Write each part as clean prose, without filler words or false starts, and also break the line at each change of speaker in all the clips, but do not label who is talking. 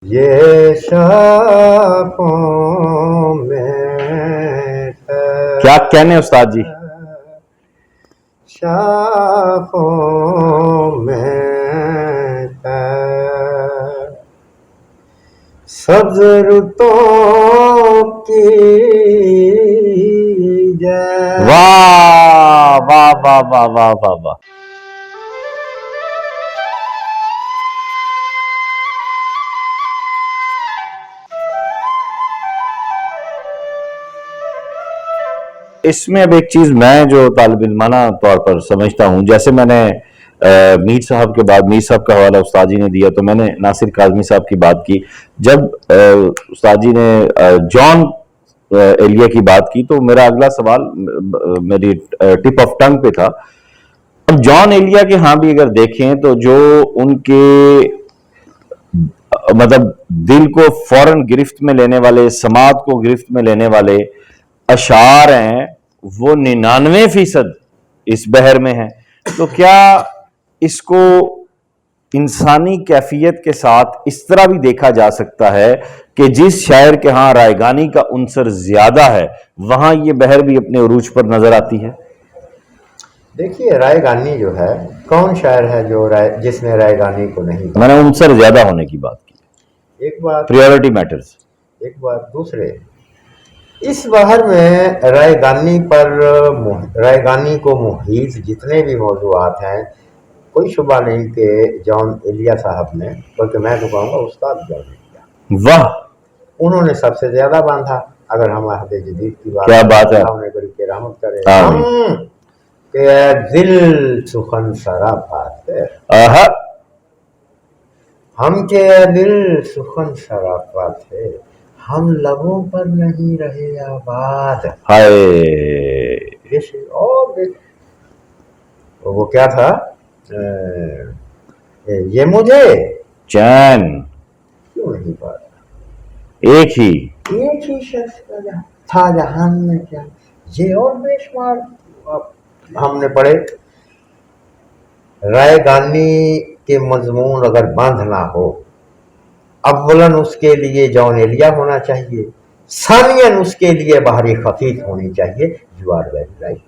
یہ شاخوں میں
کیا کہنے استاد جی؟
شاخوں میں سبز رتوں کی جائے.
واہ واہ واہ واہ واہ واہ واہ. اس میں اب ایک چیز میں جو طالب علمانہ طور پر سمجھتا ہوں، جیسے میں نے میر صاحب کے بعد میر صاحب کا حوالہ استاد جی نے دیا تو میں نے ناصر کاظمی صاحب کی بات کی. جب استاد جی نے جان ایلیا کی بات کی تو میرا اگلا سوال میری ٹپ آف ٹنگ پہ تھا. اب جان ایلیا کے ہاں بھی اگر دیکھیں تو جو ان کے مطلب دل کو فوراً گرفت میں لینے والے، سماعت کو گرفت میں لینے والے اشعار ہیں وہ 99% اس بحر میں ہیں. تو کیا اس کو انسانی کیفیت کے ساتھ اس طرح بھی دیکھا جا سکتا ہے کہ جس شاعر کے ہاں رائگانی کا عنصر زیادہ ہے وہاں یہ بحر بھی اپنے عروج پر نظر آتی ہے؟
دیکھیے رائگانی جو ہے، کون شاعر ہے جو جس نے رائگانی کو نہیں؟
میں نے عنصر زیادہ ہونے کی بات کی.
ایک بات
پریورٹی میٹرز.
ایک بات دوسرے، اس بحر میں رائگانی کو محیط جتنے بھی موضوعات ہیں، کوئی شبہ نہیں کہ جان ایلیا صاحب نے، بلکہ میں تو کہوں گا استاد جان ایلیا،
واہ
انہوں نے سب سے زیادہ باندھا. اگر ہم عہد جدید کی بات
کیا بات ہے.
اللہ نے بڑی رحمت کرے. ہم کہ دل سخن سراپات ہے، ہم کے دل سخن سراپات ہے، ہم لبوں پر نہیں رہے آباد. اور وہ کیا تھا، یہ مجھے
چین
کیوں نہیں پاتا،
ایک ہی
شخص کا تھا جہان میں کیا، یہ اور بے شمار ہم نے پڑھے. رائگانی کے مضمون اگر باندھنا ہو، اولاً اس کے لیے جان ایلیا ہونا چاہیے، ثانیاً اس کے لیے بحری خفیف ہونی چاہیے. You are very right.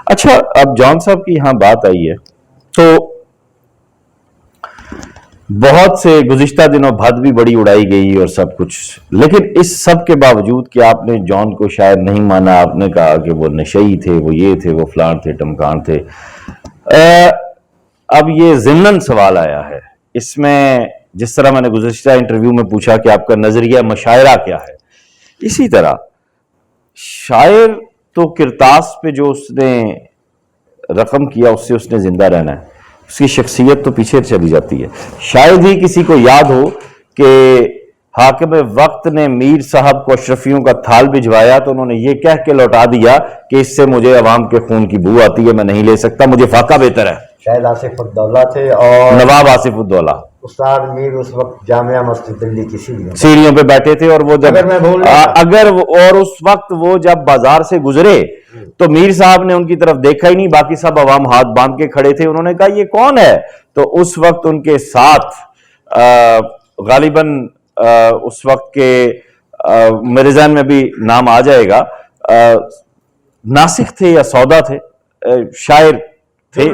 اچھا، اب جان صاحب کی یہاں بات آئی ہے تو بہت سے گزشتہ دنوں بھد بھی بڑی اڑائی گئی اور سب کچھ، لیکن اس سب کے باوجود کہ آپ نے جان کو شاید نہیں مانا، آپ نے کہا کہ وہ نشئی تھے، وہ یہ تھے، وہ فلان تھے، ٹمکان تھے. اب یہ ضمناً سوال آیا ہے اس میں، جس طرح میں نے گزشتہ انٹرویو میں پوچھا کہ آپ کا نظریہ مشاعرہ کیا ہے، اسی طرح شاعر تو کرتاس پہ جو اس نے رقم کیا اس سے اس نے زندہ رہنا ہے، اس کی شخصیت تو پیچھے چلی جاتی ہے. شاید ہی کسی کو یاد ہو کہ حاکم وقت نے میر صاحب کو اشرفیوں کا تھال بھجوایا تو انہوں نے یہ کہہ کے لوٹا دیا کہ اس سے مجھے عوام کے خون کی بو آتی ہے، میں نہیں لے سکتا، مجھے فاقہ بہتر ہے.
شاید آصف الدولہ تھے اور
نواب آصف الدولہ.
استاد میر اس وقت جامعہ مسجد دلی کی
سیڑھیوں پہ بیٹھے تھے، اور وہ جب اور اس وقت وہ جب بازار سے گزرے تو میر صاحب نے ان کی طرف دیکھا ہی نہیں، باقی سب عوام ہاتھ باندھ کے کھڑے تھے. انہوں نے کہا یہ کون ہے؟ تو اس وقت ان کے ساتھ غالباً اس وقت کے میرے ذہن میں بھی نام آ جائے گا، ناسخ تھے یا سودا تھے، شاعر تھے،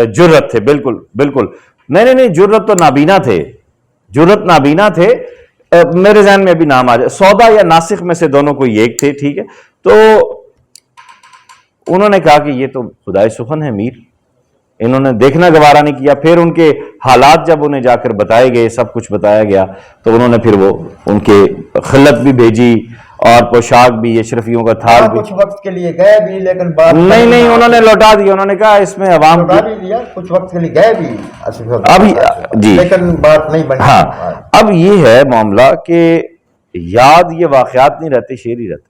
جرت تھے. بالکل بالکل، نہیں جرت تو نابینا تھے، جرت نابینا تھے، میرے ذہن میں بھی نام آ جائے، سودا یا ناسخ میں سے دونوں کوئی ایک تھے. ٹھیک ہے، تو انہوں نے کہا کہ یہ تو خدائے سخن ہے میر، انہوں نے دیکھنا گوارا نہیں کیا. پھر ان کے حالات جب انہیں جا کر بتائے گئے، سب کچھ بتایا گیا، تو انہوں نے پھر وہ ان کے خلت بھی بھیجی اور پوشاک بھی، اشرفیوں کا تھال بھی.
کچھ وقت کے لیے گئے بھی لیکن بات
نہیں انہوں نے لوٹا دیا. انہوں نے کہا اس میں عوام
لوٹا بھی دیا، کچھ وقت کے لیے گئے بھی
اب جی،
لیکن بات نہیں بنی.
ہاں اب یہ ہے معاملہ کہ یاد یہ واقعات نہیں رہتے، شعر ہی رہتا ہے.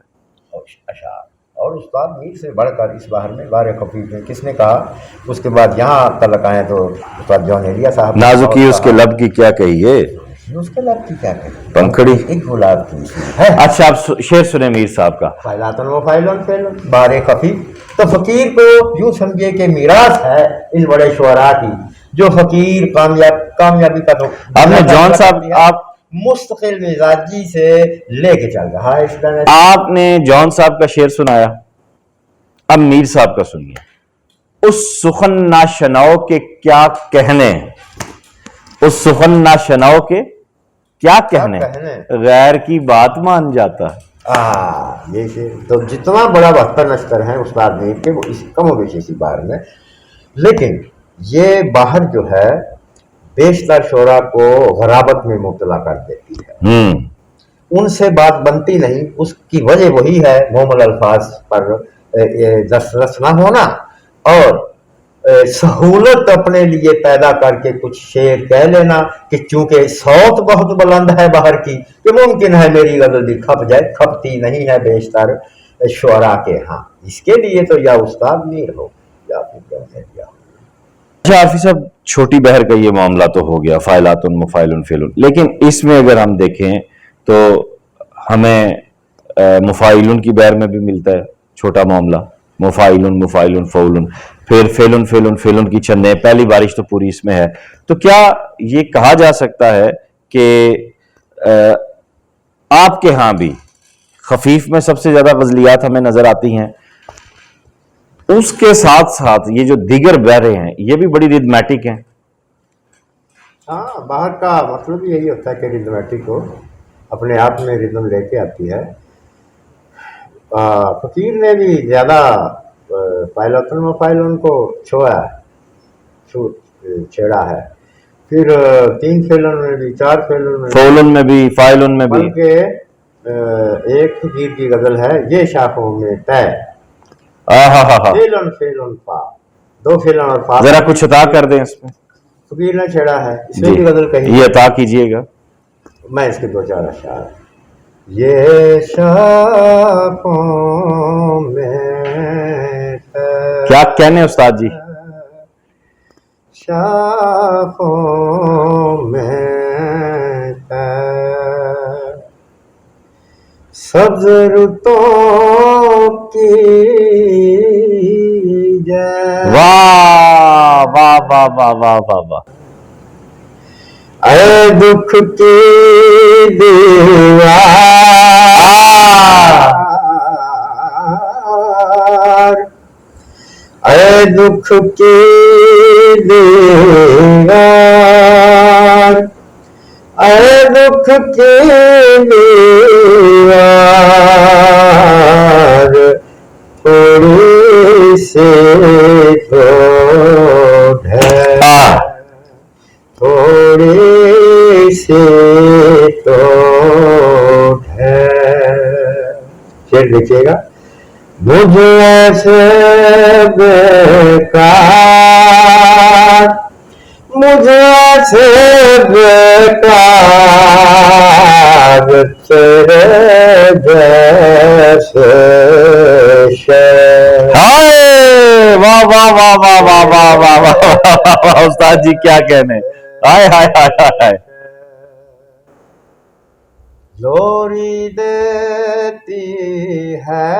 اور استاد میر سے بڑھ کر اس بحر میں بار خفیف میں کس نے کہا؟ اس کے بعد یہاں تلک آئے تو استاد جان ایلیا صاحب.
نازکی اس کے لب کی کیا کہیے،
اس کے لب کی کیا کہیے،
پنکھڑی
ایک گلاب کی.
اچھا آپ شعر سنیں میر صاحب کا.
فائلاتن و فائلن فیلن بار خفیف. تو فقیر کو یوں سمجھے کہ میراث ہے ان بڑے شعراء کی، जो फकीर कामयाबी का तो
आपने जॉन साहब आप
मुस्तकिल मिजाजी से लेके चल रहा है इस तरह।
आपने जॉन साहब का शेर सुनाया, अब मीर साहब का सुनिए। उस सुखन नाशनाओ के क्या कहने, उस सुखन नाशनाओ के क्या कहने, गैर की बात मान जाता है।
ये शेर तो जितना बड़ा बहत्तर नश्तर है उस्ताद मीर के, वो इस कम बेश इसी बार में, लेकिन ये बाहर जो है बेशतर शोरा को गराबत में मुब्तला कर देती है, उनसे बात बनती नहीं। उसकी वजह वही है मोमल अल्फाज पर दस्तरस ना होना और सहूलत अपने लिए पैदा करके कुछ शेर कह लेना कि चूंकि सौत बहुत बुलंद है बाहर की कि मुमकिन है मेरी गजल भी खप जाए, खपती नहीं है बेशतर शुअरा के। हाँ, इसके लिए तो या उस्ताद मीर हो या फिर
अच्छा आरफी साहब, छोटी बहर का ये मामला तो हो गया, फाइलातुन मुफाइलुन फिलुन, लेकिन इसमें अगर हम देखें तो हमें मुफाइलुन की बहर में भी मिलता है छोटा मामला, मुफाइलुन मुफाइलुन फौलुन, फिर फेलुन फेलुन फेलुन की चंदे, पहली बारिश तो पूरी इसमें है। तो क्या ये कहा जा सकता है कि आपके यहाँ भी खफीफ में सबसे ज्यादा गजलियात हमें नजर आती हैं, उसके साथ साथ ये जो दीगर बहरें हैं ये भी बड़ी रिदमैटिक हैं?
हाँ, बाहर का मतलब यही होता है कि रिदमैटिक हो, अपने आप में रिदम लेके आती है। फकीर ने भी ज़्यादा फाइलातुन मफाइलुन को छेड़ा है, फिर 3 फेलन में भी, 4 फेलन में,
फौलन में भी, फाइलन में भी,
बल्कि एक फकीर की गजल है ये शाखों में तय, फेलन फेलन फा, 2 फेलन और फा।
जरा कुछ अता कर दें इसमें,
फकीर ने छेड़ा है, इसमें भी गजल कही,
ये अता कीजिएगा।
मैं इसके 2-4 अशआर। ये शाखों में
क्या कहने उस्ताद जी,
शाखों में सब्ज रुतों की जय।
वाह वाह वाह वाह वाह वाह वाह।
अरे दुख की दीवार, अरे दुख की दीवार, अरे दुख की दीवार, थोड़ी सी तो है, थोड़ी सी तो है। शेर देखिएगा। मुझे ऐसे बेकार, मुझे ऐसे बेकार तेरे जैसे शेर।
वाह वाह वाह वाह वाह वाह वाह वाह, उस्ताद जी क्या कहने, हाय हाय हाय हाय।
लोरी देती है,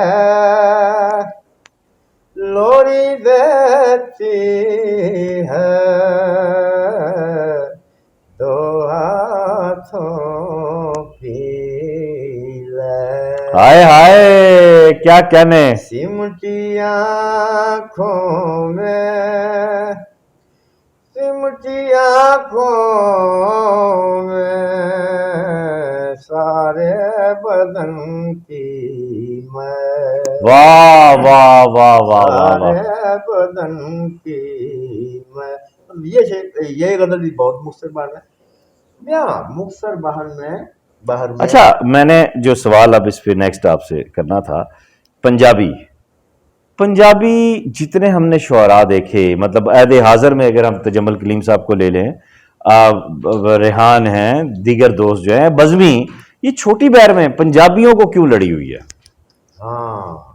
लोरी देती है, 2 हाथों की ले।
हाय हाय क्या कहने।
सिमटी आँखों में, सिमटी आँखों में, सारे बदन की मैं।
वाह वाह वाह वाह वाह वाह।
सारे बदन की मैं। ये गजल भी बहुत मुख्तसर बहर है, मुख्तसर बहर में।
अच्छा, मैंने जो सवाल अब इस पे नेक्स्ट आपसे करना था, पंजाबी जितने हमने शुअरा देखे, मतलब अहद हाजिर में अगर हम तजम्मुल कलीम साहब को ले लें, रेहान हैं, दीगर दोस्त जो हैं, बज़मी, ये छोटी बहर में पंजाबियों को क्यों लड़ी हुई है?
हाँ,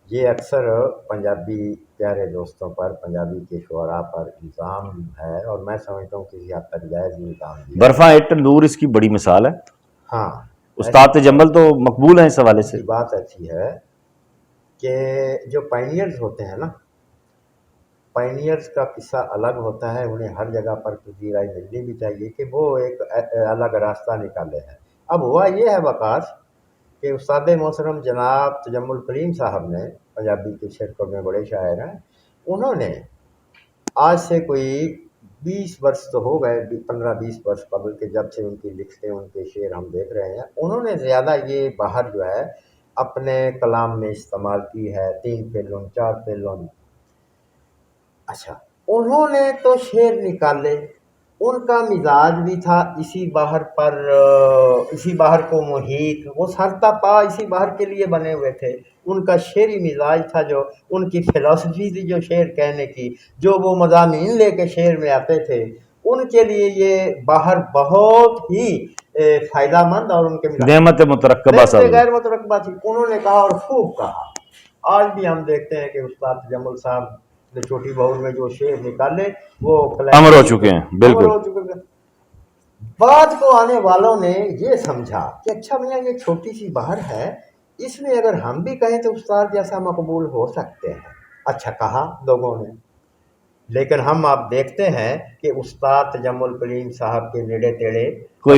ये अक्सर पंजाबी प्यारे दोस्तों पर, पंजाबी के शुअरा पर इल्ज़ाम है और मैं समझता हूँ किसी हद तक जायज़ इल्ज़ाम भी।
बर्फा एट नूर इसकी बड़ी मिसाल है।
हाँ,
उस्ताद तजम्मुल तो मकबूल हैं इस हवाले से।
बात अच्छी है कि जो पायनियर्स होते हैं ना, पायनियर्स का किस्सा अलग होता है, उन्हें हर जगह पर पजीराई मिलनी भी चाहिए कि वो एक अलग रास्ता निकाले हैं। अब हुआ ये है वकास कि उस्ताद मोहतरम जनाब तजम्मुल करीम साहब ने, पंजाबी के शेरकों में बड़े शायर हैं, उन्होंने आज से कोई 20 वर्ष तो हो गए, 15-20 वर्ष कबल के, जब से उनकी लिखते उनके शेर हम देख रहे हैं, उन्होंने ज़्यादा ये बाहर जो है अपने कलाम में इस्तेमाल की है, 3 फेलुन 4 फेलुन। अच्छा, उन्होंने तो शेर निकाले, उनका मिजाज भी था इसी बाहर पर, इसी बाहर को मुहीत, वो सरता पा इसी बाहर के लिए बने हुए थे। उनका शेरी मिजाज था, जो उनकी फिलॉसफी थी जो शेर कहने की, जो वो मज़ामीन लेके शेर में आते थे, उनके लिए ये बाहर बहुत ही फ़ायदामंद और उनके
नेमत मुतरक्कबा साहब
गैर मुतरक्कबा थी। उन्होंने कहा और खूब कहा। आज भी हम देखते हैं कि उस्ताद तजम्मुल साहब ने छोटी बहू में जो शेर निकाले वो
अमर हो चुके हैं, बिल्कुल
अमर हो चुके हैं। बाद को आने वालों ने ये समझा कि अच्छा भैया ये छोटी सी बहर है, इसमें अगर हम भी कहें तो उस्ताद जैसा मकबूल हो सकते हैं। अच्छा कहा लोगों ने, लेकिन हम आप देखते हैं कि उस्ताद तजम्मुल करीम साहब के नेड़े तेड़े
कोई